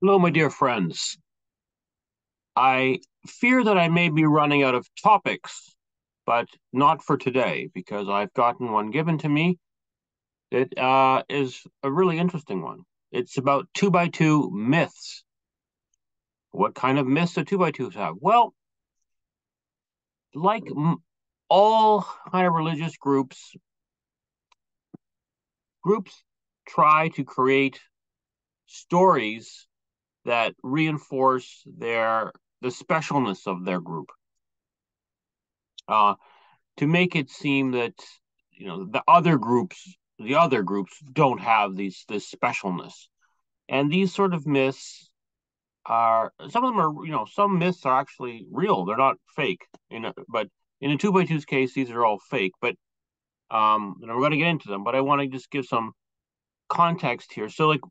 Hello, my dear friends. I fear that I may be running out of topics, but not for today because I've gotten one given to me that is a really interesting one. It's about two by two myths. What kind of myths do two by twos have? Well, like all kind of religious groups try to create stories that reinforce the specialness of their group. Uh, to make it seem that the other groups don't have this specialness, and these sort of myths are, some of them are, some myths are actually real, they're not fake, but in a two by two's case these are all fake, but and we're going to get into them, but I want to just give some context here. So, like,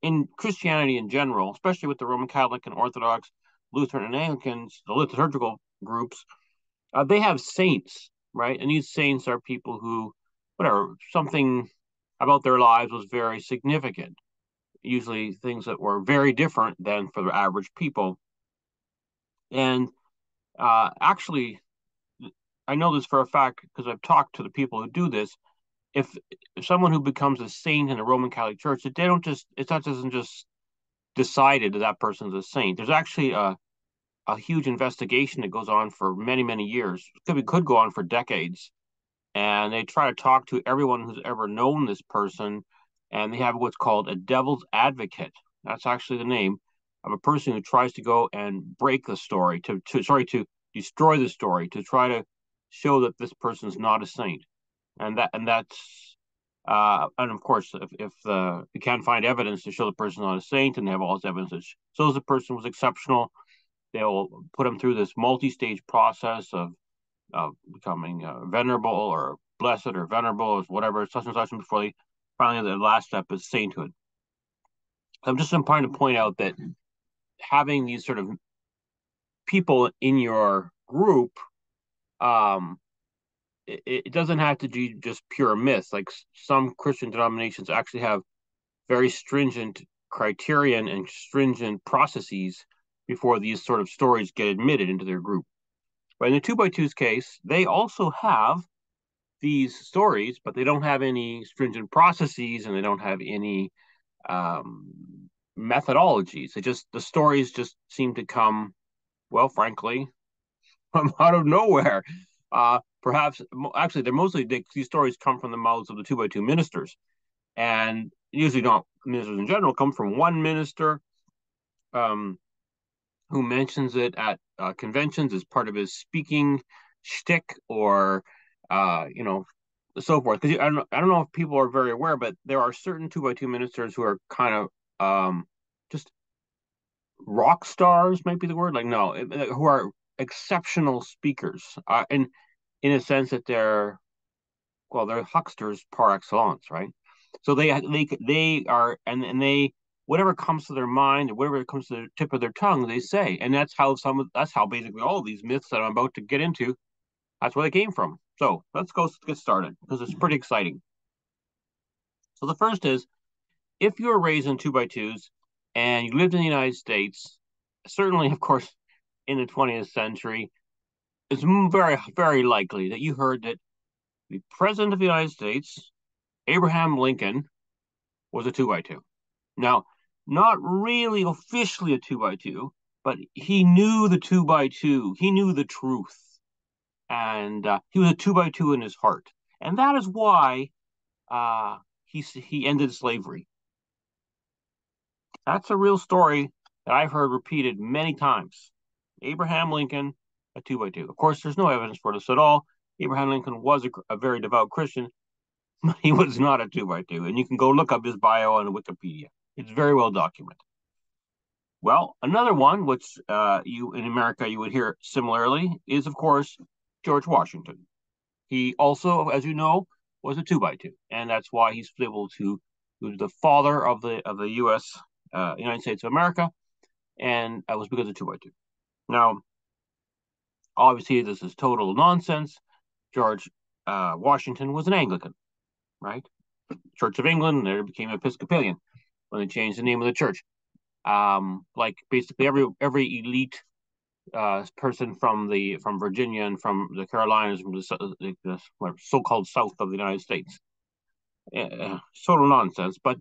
in Christianity in general, especially with the Roman Catholic and Orthodox, Lutheran and Anglicans, the liturgical groups, they have saints, right? And these saints are people who, whatever, something about their lives was very significant. Usually things that were very different than for the average people. And actually, I know this for a fact because I've talked to the people who do this. If, if someone who becomes a saint in the Roman Catholic Church, they don't just it's not doesn't just decided that that person's a saint. There's actually a huge investigation that goes on for many many years. Could go on for decades, and they try to talk to everyone who's ever known this person, and they have what's called a devil's advocate. That's actually the name of a person who tries to go and break the story, to destroy the story, to try to show that this person's not a saint, and of course, if you can't find evidence to show the person's not a saint, and they have all this evidence that shows the person was exceptional, they'll put them through this multi-stage process of becoming venerable or blessed or venerable or whatever, such and such, before they finally, the last step is sainthood. I'm just trying to point out that having these sort of people in your group, um, it doesn't have to be just pure myths. Like, some Christian denominations actually have very stringent criterion and stringent processes before these sort of stories get admitted into their group. But in the two by twos case, they also have these stories, but they don't have any stringent processes, and they don't have any methodologies. The stories just seem to come, well, frankly, from out of nowhere. Perhaps, actually, these stories come from the mouths of the two by two ministers, and usually not ministers in general, come from one minister um, who mentions it at conventions as part of his speaking shtick, or you know, so forth. Because I don't know if people are very aware, but there are certain two by two ministers who are kind of just rock stars, might be the word. Like, no, who are exceptional speakers, and in a sense that they're hucksters par excellence, right? So they are, and they, whatever comes to their mind or whatever comes to the tip of their tongue, they say, and that's how basically all of these myths that I'm about to get into, that's where they came from. So let's go get started because it's pretty exciting. So the first is, if you were raised in two by twos and you lived in the United States, certainly, of course, in the 20th century, it's very, very likely that you heard that the President of the United States, Abraham Lincoln, was a two by two. Now, not really officially a two by two, but he knew the two by two. He knew the truth, and he was a two by two in his heart, and that is why he ended slavery. That's a real story that I've heard repeated many times. Abraham Lincoln, a two by two. Of course, there's no evidence for this at all. Abraham Lincoln was a very devout Christian, but he was not a two by two. And you can go look up his bio on Wikipedia. It's very well documented. Well, another one, which you in America you would hear similarly, is of course George Washington. He also, as you know, was a two by two, and that's why he's able to. He was the father of the U.S. United States of America, and that was because of two by two. Now, obviously, this is total nonsense. George Washington was an Anglican, right? Church of England, and later became Episcopalian when they changed the name of the church. Like basically every elite person from Virginia and from the Carolinas, from the so-called South of the United States. Total nonsense. But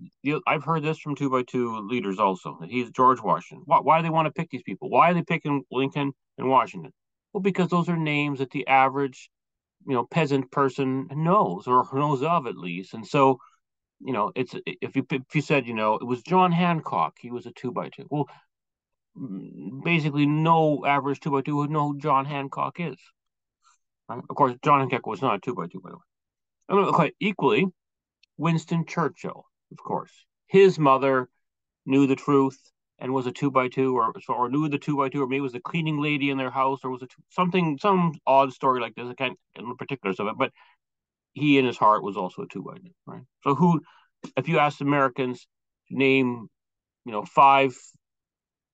I've heard this from 2x2 leaders also, that he's George Washington. Why do they want to pick these people? Why are they picking Lincoln and Washington? Well, because those are names that the average, peasant person knows, or knows of at least. And so, it's if you said, it was John Hancock, he was a 2x2. Well, basically no average 2x2 would know who John Hancock is. Right? Of course, John Hancock was not a 2x2, by the way. And okay, equally, Winston Churchill, of course. His mother knew the truth and was a 2x2, or knew the 2x2, or maybe was the cleaning lady in their house, or was it some odd story like this. I can't get the particulars of it, but he in his heart was also a 2x2, right? So if you asked Americans to name, 5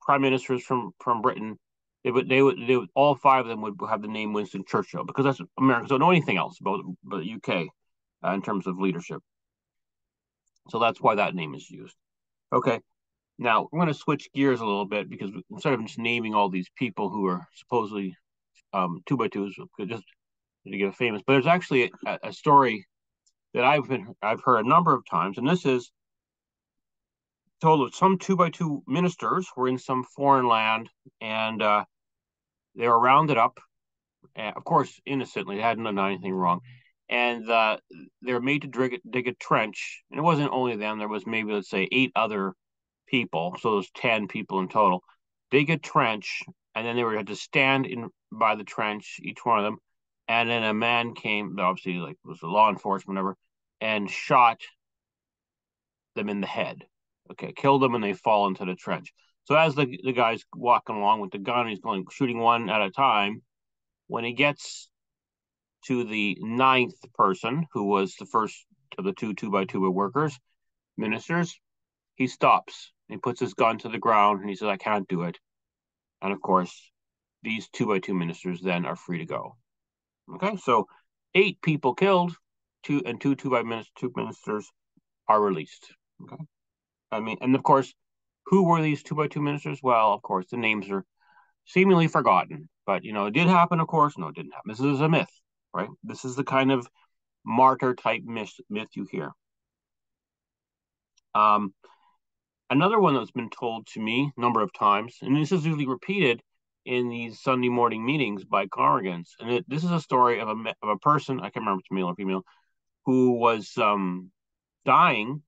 prime ministers from Britain, they would all 5 of them would have the name Winston Churchill, because that's Americans don't know anything else about the UK in terms of leadership. So that's why that name is used. Okay, now I'm going to switch gears a little bit, because instead of just naming all these people who are supposedly 2x2s, just to get famous, but there's actually a story that I've heard a number of times, and this is told that some 2x2 ministers were in some foreign land, and they were rounded up, of course, innocently. They hadn't done anything wrong. And they were made to dig a trench. And it wasn't only them. There was maybe, let's say, 8 other people. So there's 10 people in total. Dig a trench, and then they had to stand by the trench, each one of them. And then a man came, obviously, like, was a law enforcement, whatever, and shot them in the head. Okay, killed them, and they fall into the trench. So as the guy's walking along with the gun, he's shooting one at a time. When he gets to the 9th person, who was the first of the 2x2 workers, ministers, he stops. He puts his gun to the ground, and he says, "I can't do it." And of course, these 2x2 ministers then are free to go. Okay, so 8 people killed, two 2x2 ministers are released. Okay, I mean, and of course, who were these 2x2 ministers? Well, of course, the names are seemingly forgotten, but it did happen. Of course, no, it didn't happen. This is a myth, right? This is the kind of martyr type myth you hear. Another one that's been told to me a number of times, and this is usually repeated in these Sunday morning meetings by congregants, and this is a story of a person, I can't remember if it's male or female, who was dying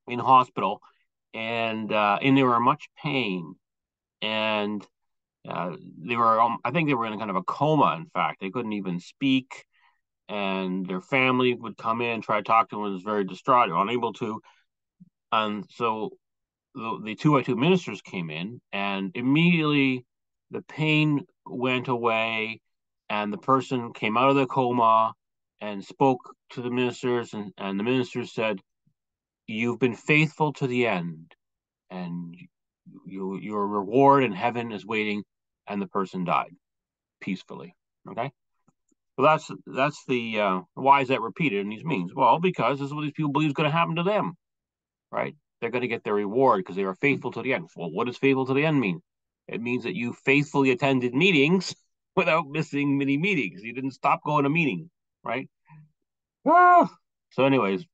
in hospital, and they were in much pain, and they were, I think they were in kind of a coma. In fact, they couldn't even speak, and their family would come in, try to talk to them, and was very distraught, unable to. And so the 2x2 ministers came in, and immediately the pain went away, and the person came out of the coma and spoke to the ministers, and the ministers said, "You've been faithful to the end, and your reward in heaven is waiting." And the person died peacefully. Okay, so that's the why is that repeated in these meetings? Well, because this is what these people believe is going to happen to them, right? They're going to get their reward because they are faithful to the end. Well, what does faithful to the end mean? It means that you faithfully attended meetings without missing many meetings. You didn't stop going to meetings, right? Ah. So, anyways,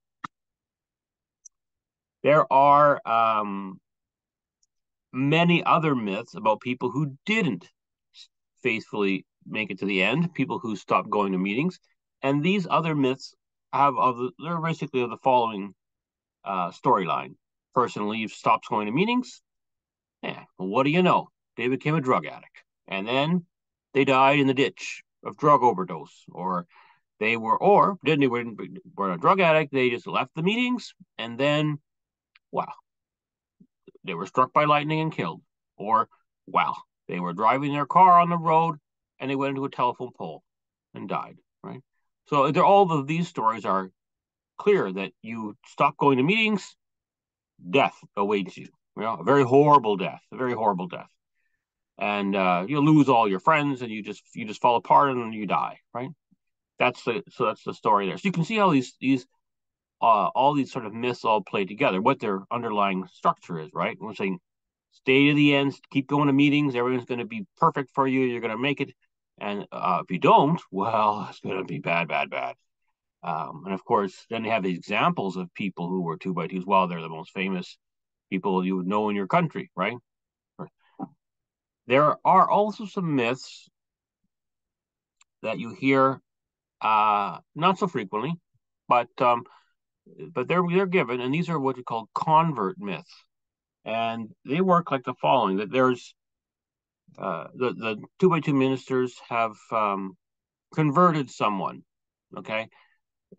there are many other myths about people who didn't faithfully make it to the end, people who stopped going to meetings. And these other myths they're basically of the following storyline. Person leaves, stops going to meetings. Yeah, well, what do you know? They became a drug addict. And then they died in the ditch of drug overdose. Or they were a drug addict, they just left the meetings, and then, wow, they were struck by lightning and killed. Or, wow, they were driving their car on the road and they went into a telephone pole and died, right? So all of these stories are clear that you stop going to meetings, death awaits you. A very horrible death, and you lose all your friends, and you just fall apart and you die, right? That's the story there. So you can see how these all these sort of myths all play together, what their underlying structure is, right? We're saying stay to the end, keep going to meetings, everyone's going to be perfect for you, you're going to make it. And if you don't, well, it's going to be bad, bad, bad. And of course, then they have these examples of people who were two by twos. Well, they're the most famous people you would know in your country, right? There are also some myths that you hear not so frequently, but they're given, and these are what we call convert myths, and they work like the following: that there's the two by two ministers have converted someone, okay,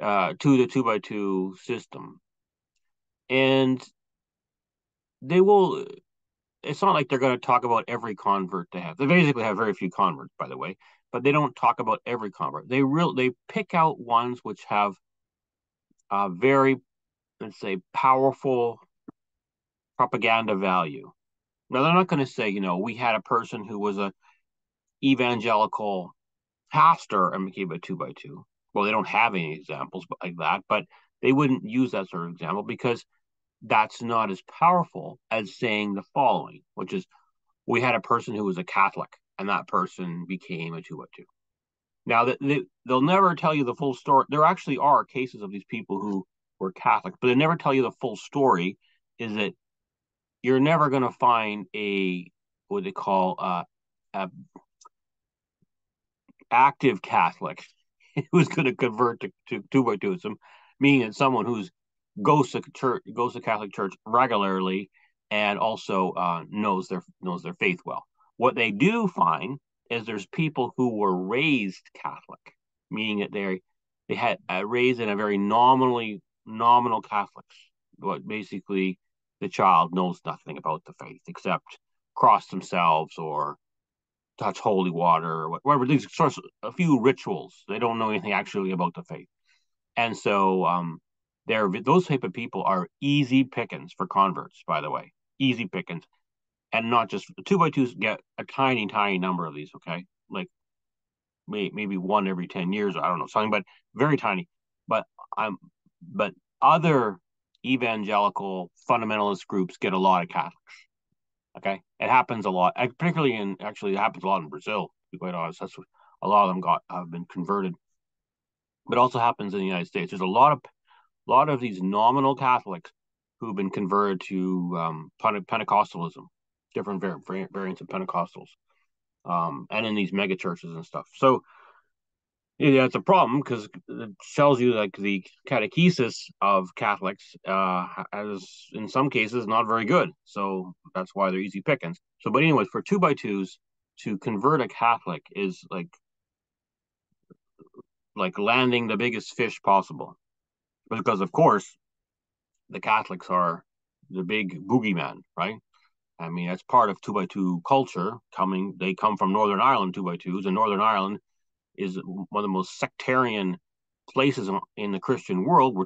to the two by two system, and they will. It's not like they're going to talk about every convert they have. They basically have very few converts, by the way, but they don't talk about every convert. They pick out ones which have very, let's say, powerful propaganda value. Now they're not going to say, we had a person who was a evangelical pastor and became a two by two. Well, they don't have any examples like that, but they wouldn't use that sort of example because that's not as powerful as saying the following, which is we had a person who was a Catholic and that person became a two by two. Now, they'll never tell you the full story. There actually are cases of these people who were Catholic, but they never tell you the full story. Is that you're never going to find what they call a active Catholic who's going to convert to two by twoism, meaning it's someone who's goes to Catholic church regularly and also knows their faith well. What they do find is there's people who were raised Catholic, meaning that they had raised in a very nominal Catholics, but basically the child knows nothing about the faith except cross themselves or touch holy water or whatever. These sorts of a few rituals. They don't know anything actually about the faith, and so those type of people are easy pickings for converts. By the way, easy pickings, and not just two by twos get a tiny number of these. Okay, like maybe one every 10 years. I don't know something, but very tiny. But but other evangelical fundamentalist groups get a lot of Catholics. Okay, it happens a lot, particularly it happens a lot in Brazil. To be quite honest, that's what a lot of them have been converted, but also happens in the United States. There's a lot of these nominal Catholics who've been converted to Pentecostalism, different variants of Pentecostals, and in these mega churches and stuff. So yeah, it's a problem because it tells you like the catechesis of Catholics is in some cases not very good. So that's why they're easy pickings. So, but anyways, for two by twos to convert a Catholic is like landing the biggest fish possible, because of course the Catholics are the big boogeyman, right? I mean, that's part of two by two culture. They come from Northern Ireland, two by twos, and Northern Ireland is one of the most sectarian places in the Christian world.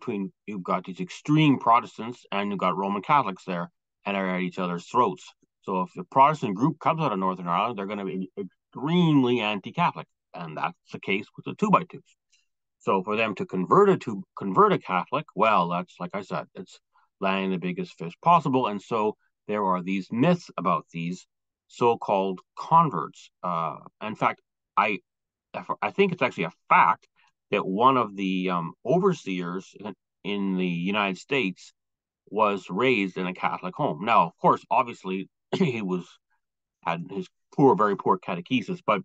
You've got these extreme Protestants and you've got Roman Catholics there, and are at each other's throats. So if the Protestant group comes out of Northern Ireland, they're going to be extremely anti-Catholic, and that's the case with the two by twos. So for them to convert a Catholic, well, that's like I said, it's landing the biggest fish possible. And so there are these myths about these so-called converts. In fact, I think it's actually a fact that one of the overseers in the United States was raised in a Catholic home. Now, of course, obviously, he had his very poor catechesis, but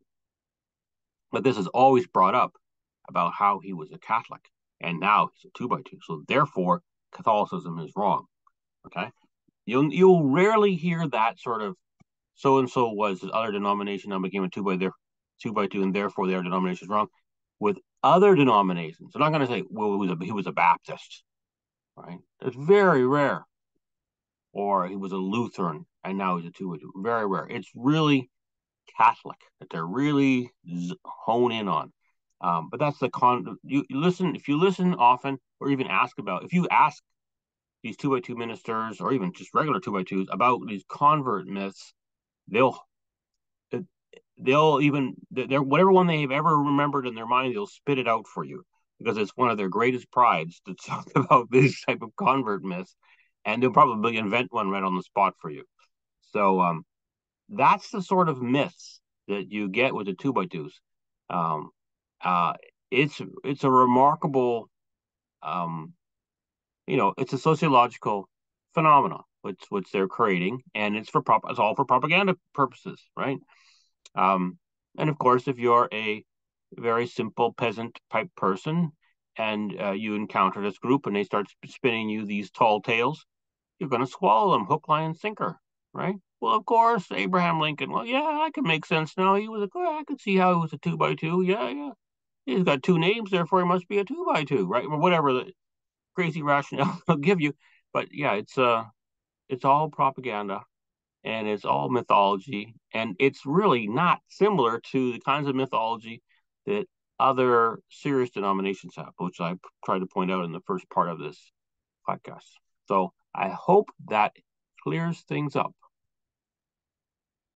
this is always brought up about how he was a Catholic, and now he's a two by two. So therefore, Catholicism is wrong. Okay, you'll rarely hear that sort of so and so was his other denomination now became a two by two, and therefore their denomination is wrong. With other denominations, I'm not going to say, well, he was a Baptist, right? It's very rare. Or he was a Lutheran and now he's a two by two. Very rare. It's really Catholic that they're really hone in on. But that's you listen, if you listen often or even if you ask these two by two ministers or even just regular two by twos about these convert myths, they'll even whatever one they've ever remembered in their mind, they'll spit it out for you. because it's one of their greatest prides to talk about this type of convert myths, and they'll probably invent one right on the spot for you. So that's the sort of myths that you get with the two by twos. Um, uh, it's a remarkable, um, it's a sociological phenomenon which they're creating, and it's all for propaganda purposes, right? Um, and of course, if you're a very simple peasant type person and you encounter this group and they start spinning you these tall tales, you're going to swallow them hook, line, sinker, right? Well, of course, Abraham Lincoln. Well, yeah, I can make sense now. I could see how he was a two by two. Yeah, yeah. He's got two names, therefore he must be a two by two, right? Or whatever the crazy rationale they'll give you. But yeah, it's all propaganda and it's all mythology, and it's really not similar to the kinds of mythology that other serious denominations have, which I tried to point out in the first part of this podcast. So I hope that clears things up.